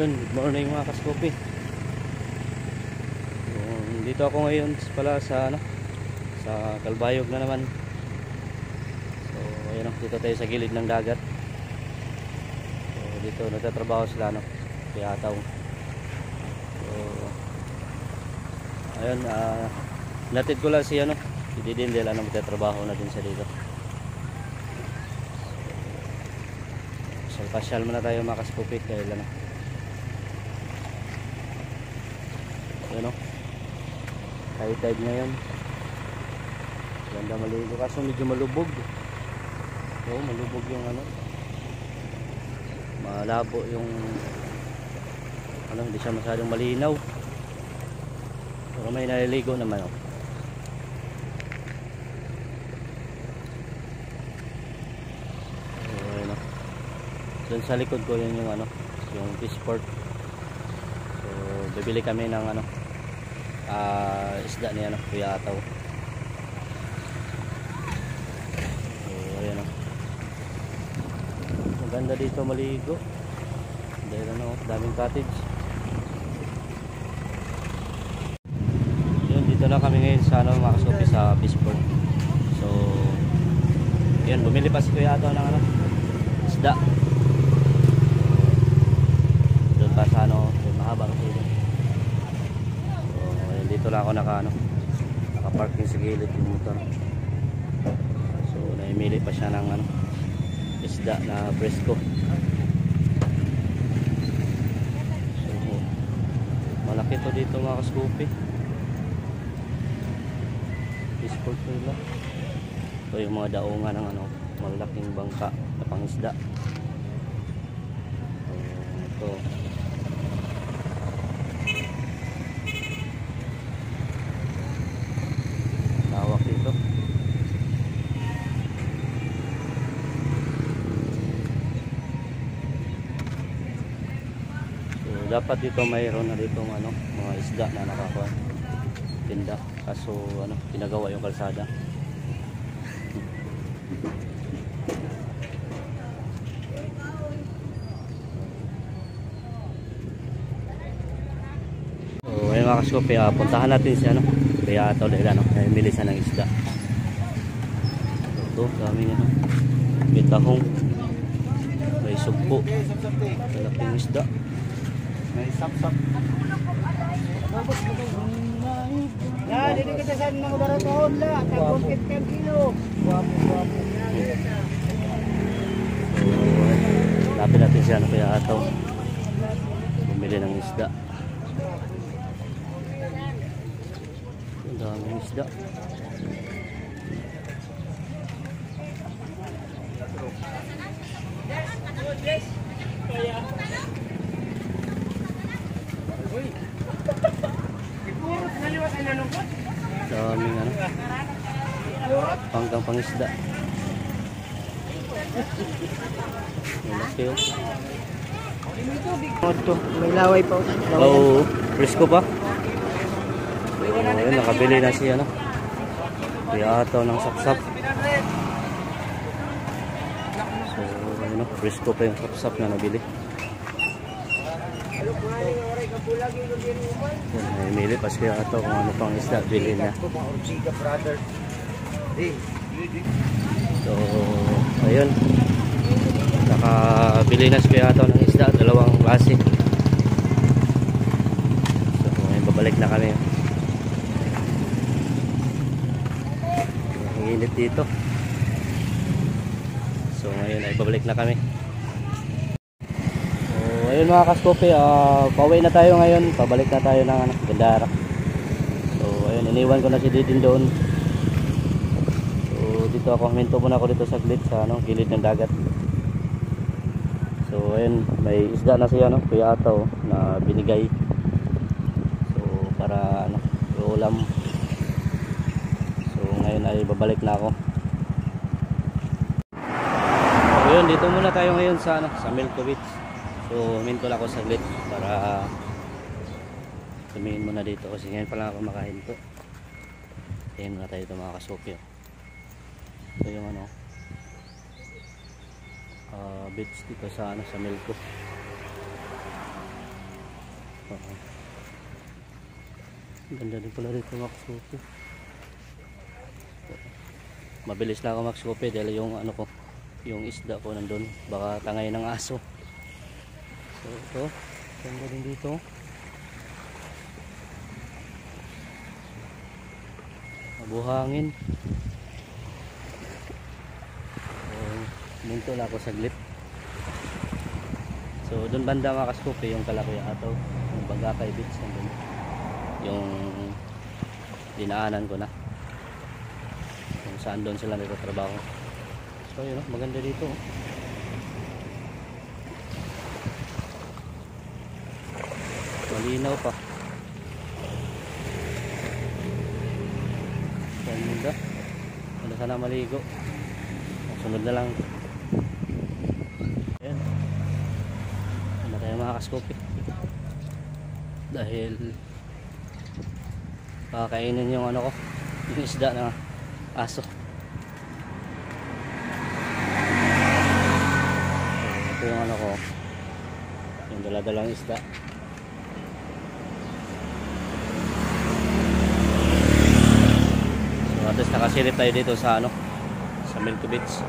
Ayun, good morning mga kaskopi. Dito ako ngayon pala sa sa Calbayog na naman. So ayun, dito tayo sa gilid ng dagat. So dito nagtatrabaho sila kaya ataw. So ayun, natid ko lang si si Didindel magtatrabaho na din sa dito. So pasyal muna tayo mga kaskopi dahil high tide ngayon. Ganda maligo kaso medyo malubog. Oo, malubog yung malabo yung hindi siya masyadong malinaw. Pero may naliligo naman Doon sa likod ko yun yung yung Fishport. So bibili kami ng isda niya Kuya Ataw. So ayan maganda dito maligo dahil daming cottage. Yun, dito na kami ngayon sa mga kasopi sa Fishport. So yun, bumili pa si Kuya Ataw ng isda. Doon pa sa doon mahaba kasi dito. Dito lang ako naka-parking sa gilid yung motor. So naimili pa siya ng isda na presko. So malaki to dito mga kaskupi. Fishport nila. Ito yung mga daungan ng malaking bangka na pangisda. So ito dito. So dapat dito mayroon na dito mga isda na nakakuha tinda, kaso pinagawa yung kalsada. So ayun mga kaskopi, puntahan natin si Kuya Ataw dahil namili siya ng isda. Ito, daming may tahong, may sugpo, malaking isda, may sapsap. Dito kita sa mga baratohon la, tagong 15 kilo. So lapit natin siya Kuya Ataw bumili ng isda. Daming isda. Daming panggang pangisda. May laway pa. Oh, presko pa. Ayun, nakabili na siya Kuya Ataw ng sapsap. So presko pa yung sapsap na nabili. Namili pa si Kuya Ataw kung ano pang isda bili niya. So ayun, nakabili na si Kuya Ataw ng isda, dalawang klase. So ngayon babalik na kami. Init dito. So ngayon ay babalik na kami. So ayun mga kaskopi, pauwi na tayo ngayon, pabalik na tayo ng Gandara. So ayun, iniwan ko na si Didin doon. So dito ako, minto muna ako dito saglit sa gilid ng dagat. So ayun, may isda na siya Kuya Ataw na binigay. So para ulam. Ngayon ay babalik na ako. So yun, dito muna tayo ngayon sa Milko Beach. So minto lang ako saglit para tumingin muna dito kasi ngayon pa lang ako makahinto. Tingin muna tayo ito mga kasokyo. Ito yung beach dito sa Milko. Oo. Ganda din pala rito makasupi. Mabilis lang ako makasupi dahil yung ano ko, yung isda ko nandun, baka tangay ng aso. So ito, ganda din dito. Mabuhangin. So minto lang ako saglit. So doon banda mga kaskupi yung Kalakuya Ataw, yung Bagakay Beach nandun. Yung dinaanan ko na kung saan doon sila nagtatrabaho. So yun, maganda dito. Malinaw pa. Ganda. Wala sana maligo. Sunod na lang. Ayan. Ano tayo mga kaskopi. Dahil kakainin yung ano ko, yung isda na aso. So, ito yung ano ko, yung daladalang isda. So at least nakasilip tayo dito sa ano, sa Milko Beach.